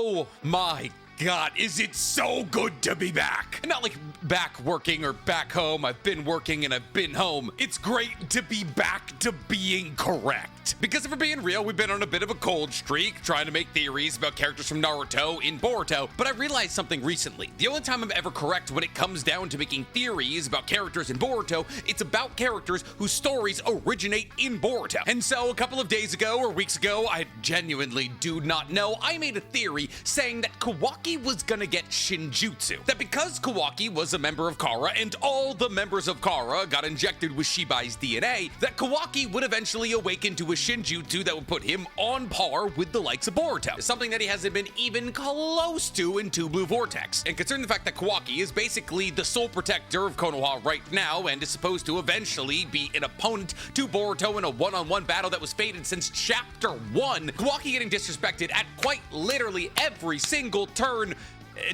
Oh my God, is it so good to be back? Not like back working or back home. I've been working and I've been home. It's great to be back to being correct. Because if we're being real, we've been on a bit of a cold streak trying to make theories about characters from Naruto in Boruto, but I realized something recently. The only time I'm ever correct when it comes down to making theories about characters in Boruto, it's about characters whose stories originate in Boruto. And so a couple of days ago or weeks ago, I genuinely do not know, I made a theory saying that Kawaki was gonna get shinjutsu. That because Kawaki was a member of Kara and all the members of Kara got injected with Shibai's DNA, that Kawaki would eventually awaken to a shinjutsu that would put him on par with the likes of Boruto, something that he hasn't been even close to in Two Blue Vortex. And considering the fact that Kawaki is basically the sole protector of Konoha right now and is supposed to eventually be an opponent to Boruto in a one-on-one battle that was fated since chapter 1, Kawaki getting disrespected at quite literally every single turn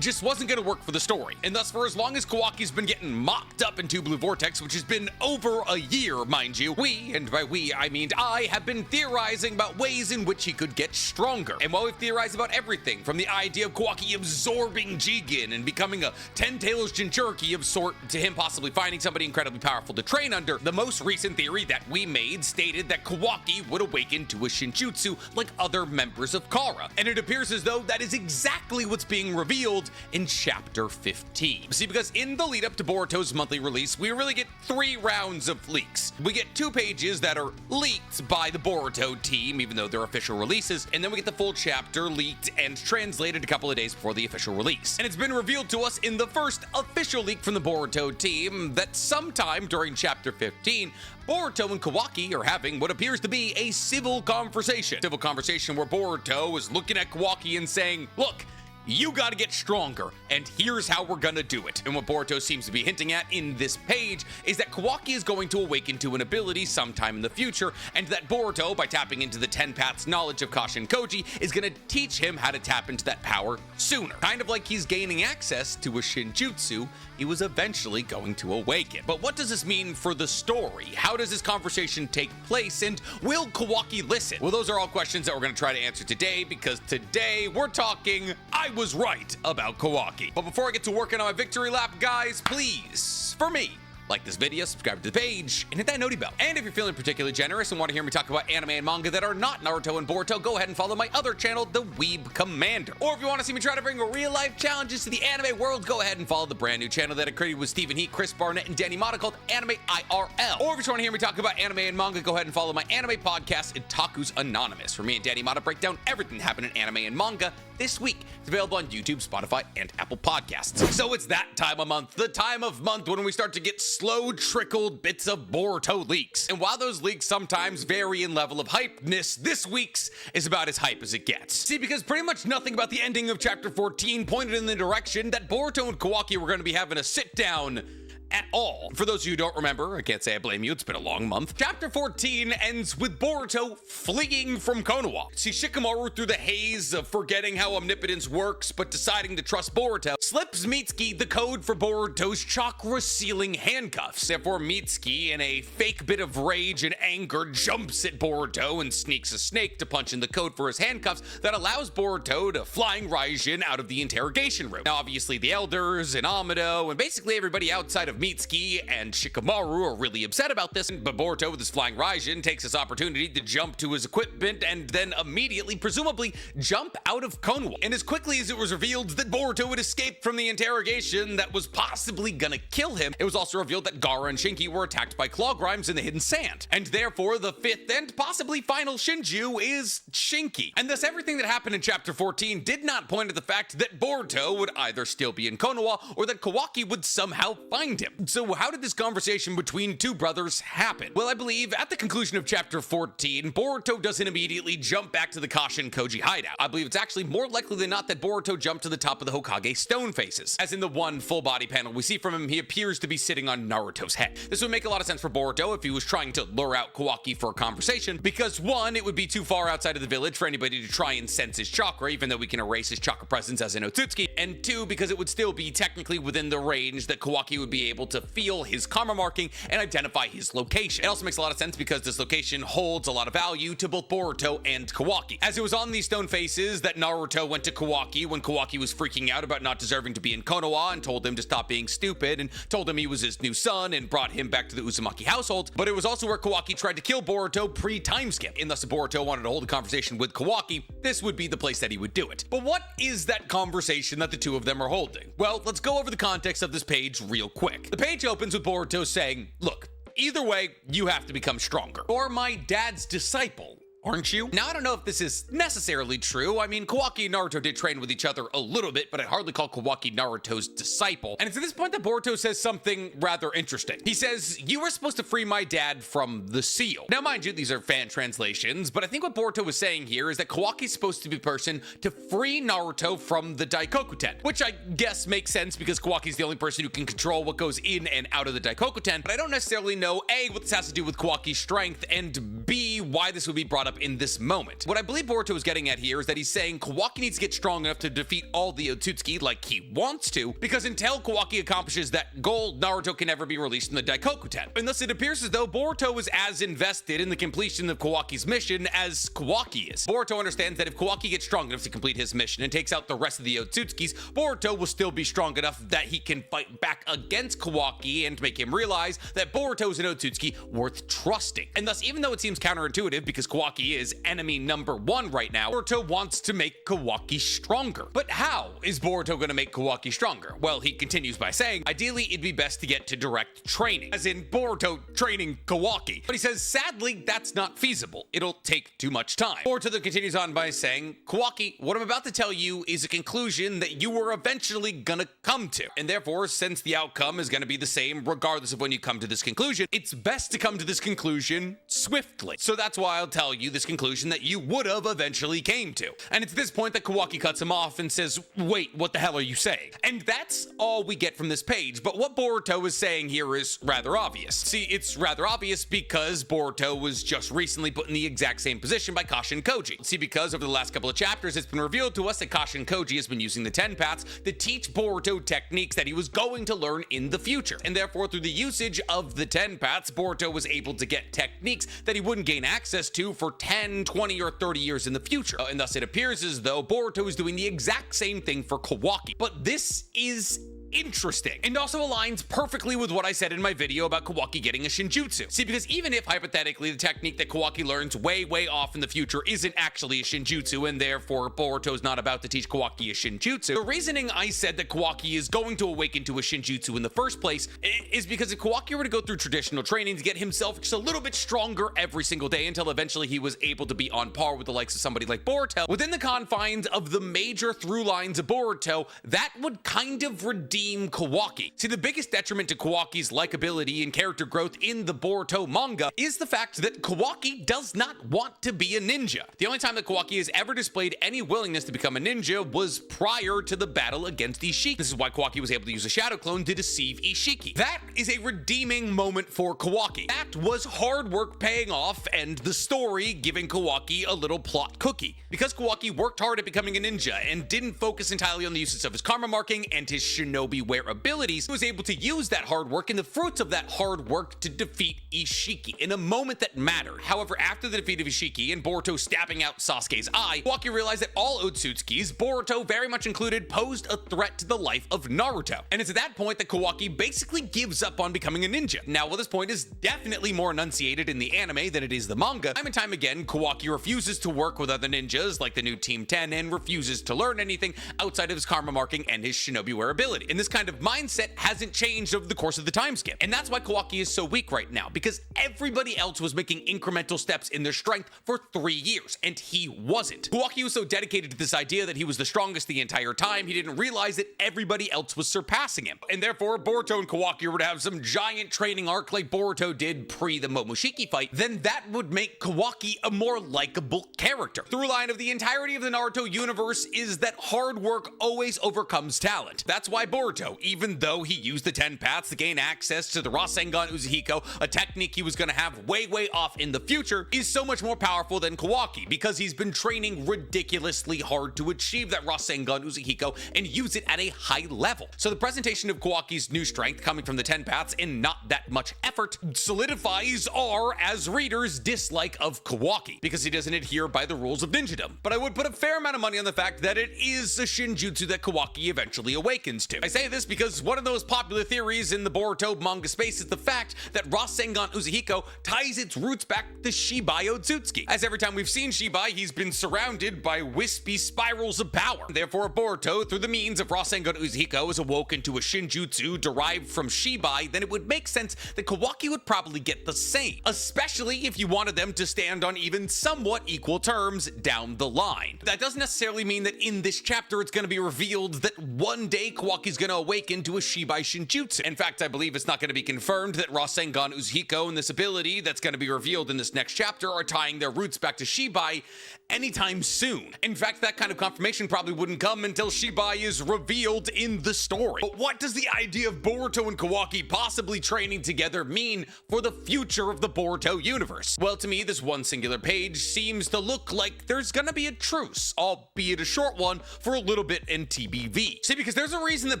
just wasn't gonna work for the story. And thus, for as long as Kawaki's been getting mopped up in Two Blue Vortex, which has been over a year, mind you, we, and by we, I mean I, have been theorizing about ways in which he could get stronger. And while we've theorized about everything, from the idea of Kawaki absorbing Jigen and becoming a 10-tailed Jinchuriki of sort, to him possibly finding somebody incredibly powerful to train under, the most recent theory that we made stated that Kawaki would awaken to a Shinjutsu like other members of Kara. And it appears as though that is exactly what's being revealed in chapter 15. See, because in the lead up to Boruto's monthly release, we really get 3 rounds of leaks. We get 2 pages that are leaked by the Boruto team, even though they're official releases, and then we get the full chapter leaked and translated a couple of days before the official release. And it's been revealed to us in the first official leak from the Boruto team that sometime during chapter 15, Boruto and Kawaki are having what appears to be a civil conversation. Civil conversation where Boruto is looking at Kawaki and saying, look, you gotta get stronger, and here's how we're gonna do it. And what Boruto seems to be hinting at in this page is that Kawaki is going to awaken to an ability sometime in the future, and that Boruto, by tapping into the 10 Paths knowledge of Kashin Koji, is gonna teach him how to tap into that power sooner. Kind of like he's gaining access to a Shinjutsu he was eventually going to awaken. But what does this mean for the story? How does this conversation take place, and will Kawaki listen? Well, those are all questions that we're gonna try to answer today, because today we're talking I was right about Kawaki. But before I get to working on my victory lap, guys, please, for me, like this video, subscribe to the page, and hit that noti bell. And if you're feeling particularly generous and want to hear me talk about anime and manga that are not Naruto and Boruto, go ahead and follow my other channel, The Weeb Commander. Or if you want to see me try to bring real-life challenges to the anime world, go ahead and follow the brand new channel that I created with Stephen Heat, Chris Barnett, and Danny Mata called Anime IRL. Or if you just want to hear me talk about anime and manga, go ahead and follow my anime podcast, Itaku's Anonymous, where me and Danny Mata break down everything that happened in anime and manga this week. It's available on YouTube, Spotify, and Apple Podcasts. So it's that time of month, the time of month when we start to get slow trickled bits of Boruto leaks. And while those leaks sometimes vary in level of hypeness, this week's is about as hype as it gets. See, because pretty much nothing about the ending of chapter 14 pointed in the direction that Boruto and Kawaki were going to be having a sit down at all. For those of you who don't remember, I can't say I blame you, it's been a long month. Chapter 14 ends with Boruto fleeing from Konoha. See, Shikamaru, through the haze of forgetting how omnipotence works but deciding to trust Boruto, slips Mitsuki the code for Boruto's chakra-sealing handcuffs. Therefore, Mitsuki, in a fake bit of rage and anger, jumps at Boruto and sneaks a snake to punch in the code for his handcuffs that allows Boruto to flying Raijin out of the interrogation room. Now, obviously, the elders and Amado and basically everybody outside of Mitsuki and Shikamaru are really upset about this, but Boruto, with his flying Raijin, takes this opportunity to jump to his equipment and then immediately, presumably, jump out of Konoha. And as quickly as it was revealed that Boruto had escaped from the interrogation that was possibly gonna kill him, it was also revealed that Gaara and Shinki were attacked by claw grimes in the hidden sand. And therefore, the 5th and possibly final Shinju is Shinki. And thus, everything that happened in chapter 14 did not point at the fact that Boruto would either still be in Konoha or that Kawaki would somehow find him. So how did this conversation between two brothers happen? Well, I believe at the conclusion of chapter 14, Boruto doesn't immediately jump back to the Kashin Koji hideout. I believe it's actually more likely than not that Boruto jumped to the top of the Hokage stone faces. As in the one full body panel we see from him, he appears to be sitting on Naruto's head. This would make a lot of sense for Boruto if he was trying to lure out Kawaki for a conversation, because 1, it would be too far outside of the village for anybody to try and sense his chakra, even though we can erase his chakra presence as an Otsutsuki, and 2, because it would still be technically within the range that Kawaki would be able able to feel his karma marking and identify his location. It also makes a lot of sense because this location holds a lot of value to both Boruto and Kawaki, as it was on these stone faces that Naruto went to Kawaki when Kawaki was freaking out about not deserving to be in Konoha and told him to stop being stupid and told him he was his new son and brought him back to the Uzumaki household. But it was also where Kawaki tried to kill Boruto pre-time skip. Unless Boruto wanted to hold a conversation with Kawaki, this would be the place that he would do it. But what is that conversation that the two of them are holding? Well, let's go over the context of this page real quick. The page opens with Boruto saying, "Look, either way, you have to become stronger. Or my dad's disciple, aren't you?" Now, I don't know if this is necessarily true. I mean, Kawaki and Naruto did train with each other a little bit, but I'd hardly call Kawaki Naruto's disciple. And it's at this point that Boruto says something rather interesting. He says, "You were supposed to free my dad from the seal." Now, mind you, these are fan translations, but I think what Boruto was saying here is that Kawaki's supposed to be the person to free Naruto from the Daikokuten, which I guess makes sense because Kawaki's the only person who can control what goes in and out of the Daikokuten, but I don't necessarily know A, what this has to do with Kawaki's strength, and B, why this would be brought up in this moment. What I believe Boruto is getting at here is that he's saying Kawaki needs to get strong enough to defeat all the Otsutsuki like he wants to, because until Kawaki accomplishes that goal, Naruto can never be released from the Daikokuten. And thus it appears as though Boruto is as invested in the completion of Kawaki's mission as Kawaki is. Boruto understands that if Kawaki gets strong enough to complete his mission and takes out the rest of the Otsutsukis, Boruto will still be strong enough that he can fight back against Kawaki and make him realize that Boruto is an Otsutsuki worth trusting. And thus, even though it seems counterintuitive because Kawaki is enemy number one right now, Boruto wants to make Kawaki stronger. But how is Boruto going to make Kawaki stronger? Well, he continues by saying, ideally, it'd be best to get to direct training, as in Boruto training Kawaki. But he says, sadly, that's not feasible. It'll take too much time. Boruto then continues on by saying, Kawaki, what I'm about to tell you is a conclusion that you are eventually gonna come to. And therefore, since the outcome is gonna be the same regardless of when you come to this conclusion, it's best to come to this conclusion swiftly. So that's why I'll tell you this conclusion that you would have eventually came to. And it's at this point that Kawaki cuts him off and says, wait, what the hell are you saying? And that's all we get from this page, but what Boruto is saying here is rather obvious. See, it's rather obvious because Boruto was just recently put in the exact same position by Kashin Koji. See, because over the last couple of chapters, it's been revealed to us that Kashin Koji has been using the 10 paths to teach Boruto techniques that he was going to learn in the future. And therefore, through the usage of the 10 paths, Boruto was able to get techniques that he wouldn't gain access to for 10, 20, or 30 years in the future. And thus it appears as though Boruto is doing the exact same thing for Kawaki. But this is interesting and also aligns perfectly with what I said in my video about Kawaki getting a shinjutsu. See, because even if hypothetically the technique that Kawaki learns way off in the future isn't actually a shinjutsu and therefore Boruto's not about to teach Kawaki a shinjutsu, the reasoning I said that Kawaki is going to awaken to a shinjutsu in the first place is because if Kawaki were to go through traditional training to get himself just a little bit stronger every single day until eventually he was able to be on par with the likes of somebody like Boruto, within the confines of the major through lines of Boruto, that would kind of redeem Kawaki. See, the biggest detriment to Kawaki's likability and character growth in the Boruto manga is the fact that Kawaki does not want to be a ninja. The only time that Kawaki has ever displayed any willingness to become a ninja was prior to the battle against Ishiki. This is why Kawaki was able to use a shadow clone to deceive Ishiki. That is a redeeming moment for Kawaki. That was hard work paying off and the story giving Kawaki a little plot cookie. Because Kawaki worked hard at becoming a ninja and didn't focus entirely on the uses of his karma marking and his shinobi wear abilities, he was able to use that hard work and the fruits of that hard work to defeat Ishiki in a moment that mattered. However, after the defeat of Ishiki and Boruto stabbing out Sasuke's eye, Kawaki realized that all Otsutsukis, Boruto very much included, posed a threat to the life of Naruto. And it's at that point that Kawaki basically gives up on becoming a ninja. Now, while this point is definitely more enunciated in the anime than it is the manga, time and time again, Kawaki refuses to work with other ninjas like the new Team 10 and refuses to learn anything outside of his karma marking and his shinobi wear ability. And this kind of mindset hasn't changed over the course of the time skip. And that's why Kawaki is so weak right now, because everybody else was making incremental steps in their strength for 3 years, and he wasn't. Kawaki was so dedicated to this idea that he was the strongest the entire time, he didn't realize that everybody else was surpassing him. And therefore, Boruto and Kawaki were to have some giant training arc like Boruto did pre the Momoshiki fight, then that would make Kawaki a more likable character. Through line of the entirety of the Naruto universe is that hard work always overcomes talent. That's why Boruto Boruto, even though he used the 10 paths to gain access to the Rasengan Uzuhiko, a technique he was going to have way off in the future, is so much more powerful than Kawaki because he's been training ridiculously hard to achieve that Rasengan Uzuhiko and use it at a high level. So the presentation of Kawaki's new strength coming from the 10 paths and not that much effort solidifies our, as readers, dislike of Kawaki because he doesn't adhere by the rules of ninjadom. But I would put a fair amount of money on the fact that it is a shinjutsu that Kawaki eventually awakens to. I say this because one of those popular theories in the Boruto manga space is the fact that Rasengan Uzuhiko ties its roots back to Shibai Otsutsuki, as every time we've seen Shibai, he's been surrounded by wispy spirals of power. Therefore, Boruto, through the means of Rasengan Uzuhiko, is awoken to a shinjutsu derived from Shibai, then it would make sense that Kawaki would probably get the same, especially if you wanted them to stand on even somewhat equal terms down the line. That doesn't necessarily mean that in this chapter it's going to be revealed that one day Kawaki's going to awaken to a Shibai shinjutsu. In fact, I believe it's not going to be confirmed that Rasengan Uzuhiko and this ability that's going to be revealed in this next chapter are tying their roots back to Shibai anytime soon. In fact, that kind of confirmation probably wouldn't come until Shibai is revealed in the story. But what does the idea of Boruto and Kawaki possibly training together mean for the future of the Boruto universe? Well, to me, this one singular page seems to look like there's gonna be a truce, albeit a short one, for a little bit in TBV. See, because there's a reason that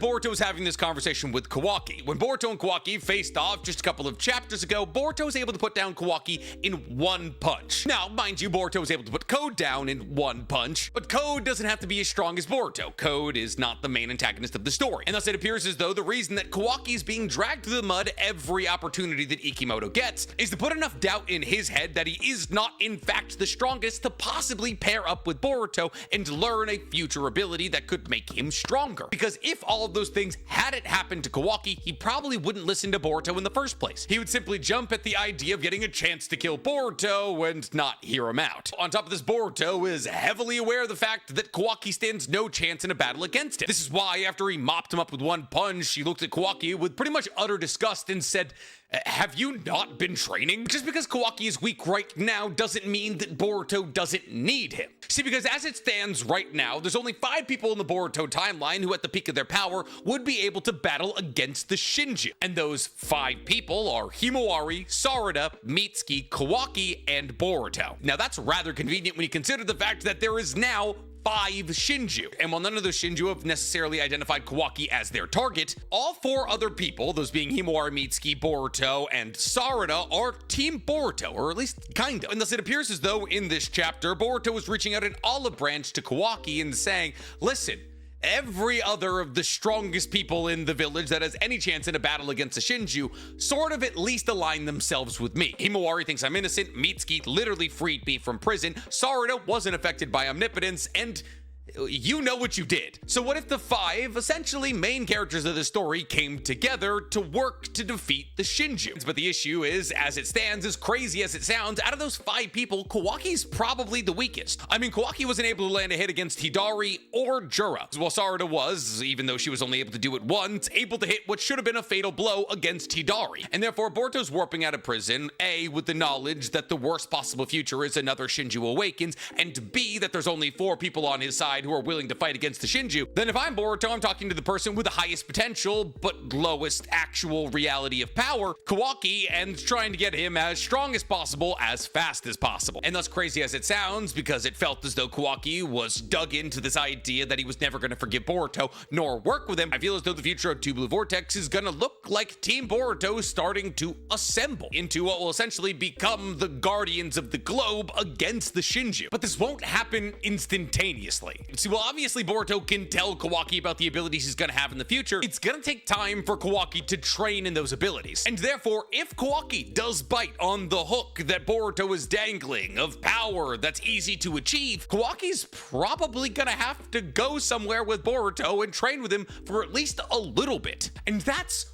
Boruto was having this conversation with Kawaki. When Boruto and Kawaki faced off just a couple of chapters ago, Boruto was able to put down Kawaki in one punch. Now, mind you, Boruto was able to put Code down in one punch, but Code doesn't have to be as strong as Boruto. Code is not the main antagonist of the story, and thus it appears as though the reason that Kawaki is being dragged through the mud every opportunity that Ikimoto gets is to put enough doubt in his head that he is not in fact the strongest to possibly pair up with Boruto and learn a future ability that could make him stronger. Because if all of those things hadn't happened to Kawaki, he probably wouldn't listen to Boruto in the first place. He would simply jump at the idea of getting a chance to kill Boruto and not hear him out. On top of this, Boruto is heavily aware of the fact that Kawaki stands no chance in a battle against him. This is why after he mopped him up with one punch, he looked at Kawaki with pretty much utter disgust and said, "Have you not been training?" Just because Kawaki is weak right now doesn't mean that Boruto doesn't need him. See, because as it stands right now, there's only 5 people in the Boruto timeline who at the peak of their power would be able to battle against the Shinju. And those 5 people are Himawari, Sarada, Mitsuki, Kawaki, and Boruto. Now that's rather convenient when you consider the fact that there is now 5 Shinju. And while none of those Shinju have necessarily identified Kawaki as their target, all 4 other people, those being Himawari, Mitsuki, Boruto, and Sarada, are Team Boruto, or at least kind of. And thus it appears as though in this chapter, Boruto is reaching out an olive branch to Kawaki and saying, listen, every other of the strongest people in the village that has any chance in a battle against a Shinju sort of at least align themselves with me. Himawari thinks I'm innocent, Mitsuki literally freed me from prison, Sarada wasn't affected by omnipotence, and you know what you did. So what if the 5 essentially main characters of the story came together to work to defeat the Shinju? But the issue is, as it stands, as crazy as it sounds, out of those 5 people, Kawaki's probably the weakest. I mean, Kawaki wasn't able to land a hit against Hidari or Jura, while Sarada was, even though she was only able to do it once, able to hit what should have been a fatal blow against Hidari. And therefore, Boruto's warping out of prison, A, with the knowledge that the worst possible future is another Shinju awakens, and B, that there's only 4 people on his side who are willing to fight against the Shinju. Then if I'm Boruto, I'm talking to the person with the highest potential but lowest actual reality of power, Kawaki, and trying to get him as strong as possible as fast as possible. And thus crazy as it sounds, because it felt as though Kawaki was dug into this idea that he was never going to forgive Boruto nor work with him, I feel as though the future of Two Blue Vortex is going to look like Team Boruto starting to assemble into what will essentially become the Guardians of the Globe against the Shinju. But this won't happen instantaneously. See, well, obviously Boruto can tell Kawaki about the abilities he's gonna have in the future. It's gonna take time for Kawaki to train in those abilities. And therefore, if Kawaki does bite on the hook that Boruto is dangling of power that's easy to achieve, Kawaki's probably gonna have to go somewhere with Boruto and train with him for at least a little bit. And that's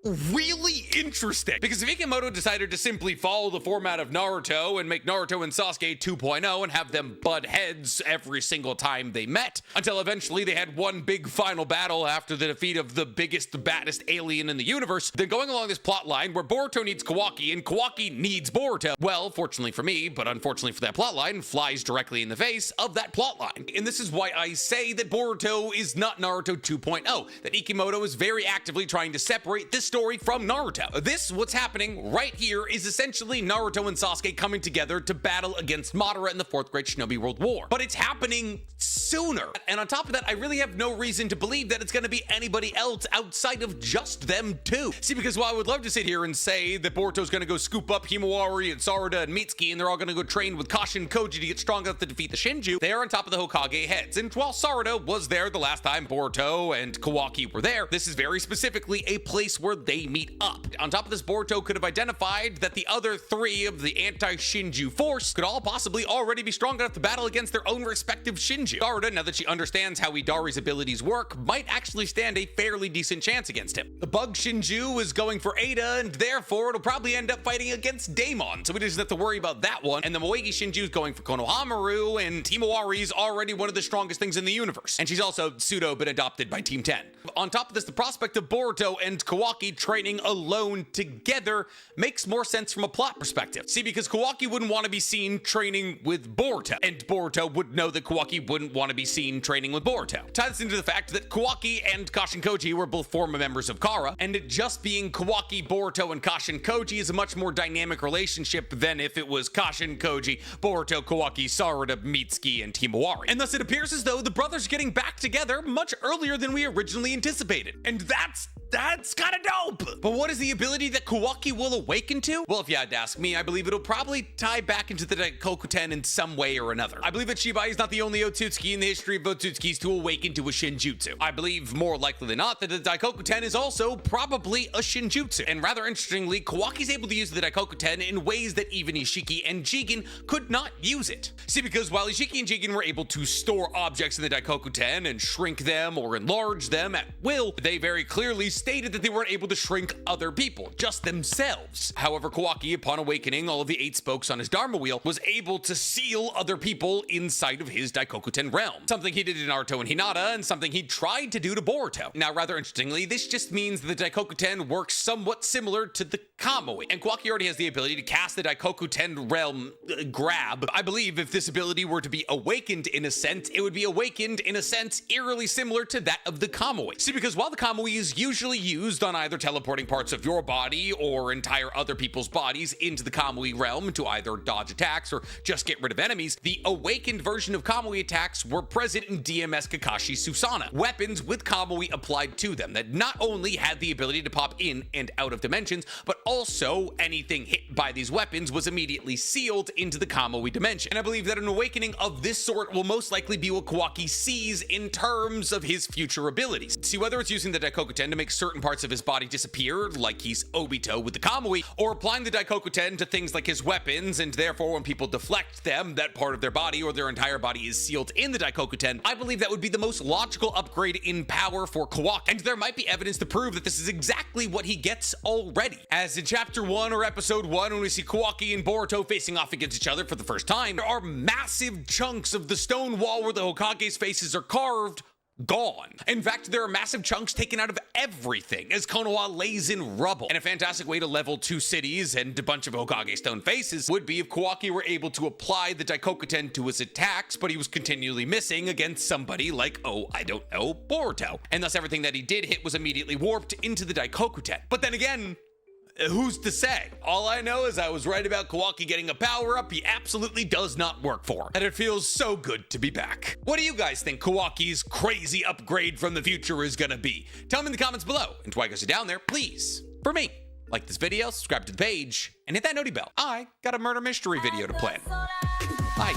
really interesting. Because if Ikemoto decided to simply follow the format of Naruto and make Naruto and Sasuke 2.0 and have them butt heads every single time they met, until eventually they had one big final battle after the defeat of the biggest, baddest alien in the universe, then going along this plot line where Boruto needs Kawaki and Kawaki needs Boruto, well, fortunately for me, but unfortunately for that plot line, flies directly in the face of that plot line. And this is why I say that Boruto is not Naruto 2.0, that Ikemoto is very actively trying to separate this story from Naruto. This, what's happening right here, is essentially Naruto and Sasuke coming together to battle against Madara in the Fourth Great Shinobi World War. But it's happening sooner. And on top of that, I really have no reason to believe that it's going to be anybody else outside of just them two. See, because while I would love to sit here and say that Boruto's going to go scoop up Himawari and Sarada and Mitsuki, and they're all going to go train with Kashi and Koji to get strong enough to defeat the Shinju, they are on top of the Hokage heads. And while Sarada was there the last time Boruto and Kawaki were there, this is very specifically a place where they meet up. On top of this, Boruto could have identified that the other three of the anti-Shinju force could all possibly already be strong enough to battle against their own respective Shinju. Sarada, now that she understands how Idari's abilities work, might actually stand a fairly decent chance against him. The Bug Shinju is going for Ada, and therefore it'll probably end up fighting against Daemon, so we doesn't have to worry about that one. And the Moegi Shinju is going for Konohamaru, and Himawari is already one of the strongest things in the universe. And she's also pseudo been adopted by Team 10. On top of this, the prospect of Boruto and Kawaki training alone together makes more sense from a plot perspective. See, because Kawaki wouldn't want to be seen training with Boruto, and Boruto would know that Kawaki wouldn't want to be seen training with Boruto. Tie this into the fact that Kawaki and Kashin Koji were both former members of Kara, and it just being Kawaki, Boruto, and Kashin Koji is a much more dynamic relationship than if it was Kashin Koji, Boruto, Kawaki, Sarada, Mitsuki, and Himawari. And thus it appears as though the brothers are getting back together much earlier than we originally anticipated. And that's kind of dope. But what is the ability that Kawaki will awaken to? Well, if you had to ask me, I believe it'll probably tie back into the Daikoku-ten in some way or another. I believe that Shibai is not the only Otsutsuki in the history of Otsutsukis to awaken to a shinjutsu. I believe more likely than not that the Daikoku-ten is also probably a shinjutsu. And rather interestingly, Kawaki's able to use the Daikoku-ten in ways that even Ishiki and Jigen could not use it. See, because while Ishiki and Jigen were able to store objects in the Daikoku-ten and shrink them or enlarge them at will, they very clearly stated that they weren't able to shrink other people, just themselves. However, Kawaki, upon awakening all of the 8 spokes on his Dharma wheel, was able to seal other people inside of his Daikoku-ten realm. Something he did to Naruto and Hinata, and something he tried to do to Boruto. Now, rather interestingly, this just means that the Daikoku-ten works somewhat similar to the Kamui, and Kawaki already has the ability to cast the Daikoku-ten realm grab. I believe if this ability were to be awakened in a sense, it would be awakened in a sense eerily similar to that of the Kamui. See, because while the Kamui is usually used on either teleporting parts of your body or entire other people's bodies into the Kamui realm to either dodge attacks or just get rid of enemies, the awakened version of Kamui attacks were present in DMS Kakashi Susana, weapons with Kamui applied to them that not only had the ability to pop in and out of dimensions, but also anything hit by these weapons was immediately sealed into the Kamui dimension. And I believe that an awakening of this sort will most likely be what Kawaki sees in terms of his future abilities. See, whether it's using the Daikoku-ten to make certain parts of his body disappear, like he's Obito with the Kamui, or applying the Daikoku-ten to things like his weapons, and therefore when people deflect them, that part of their body or their entire body is sealed in the Daikoku-ten, I believe that would be the most logical upgrade in power for Kawaki. And there might be evidence to prove that this is exactly what he gets already. As in Chapter 1 or Episode 1, when we see Kawaki and Boruto facing off against each other for the first time, there are massive chunks of the stone wall where the Hokage's faces are carved gone. In fact, there are massive chunks taken out of everything as Konoha lays in rubble. And a fantastic way to level 2 cities and a bunch of Hokage stone faces would be if Kawaki were able to apply the Daikoku-ten to his attacks, but he was continually missing against somebody like, oh, I don't know, Boruto. And thus everything that he did hit was immediately warped into the Daikoku-ten. But then again, who's to say? All I know is I was right about Kawaki getting a power-up he absolutely does not work for, and it feels so good to be back. What do you guys think Kawaki's crazy upgrade from the future is gonna be? Tell me in the comments below, and while you guys are down there, please, for me, like this video, subscribe to the page, and hit that noti bell. I got a murder mystery video to plan. Bye.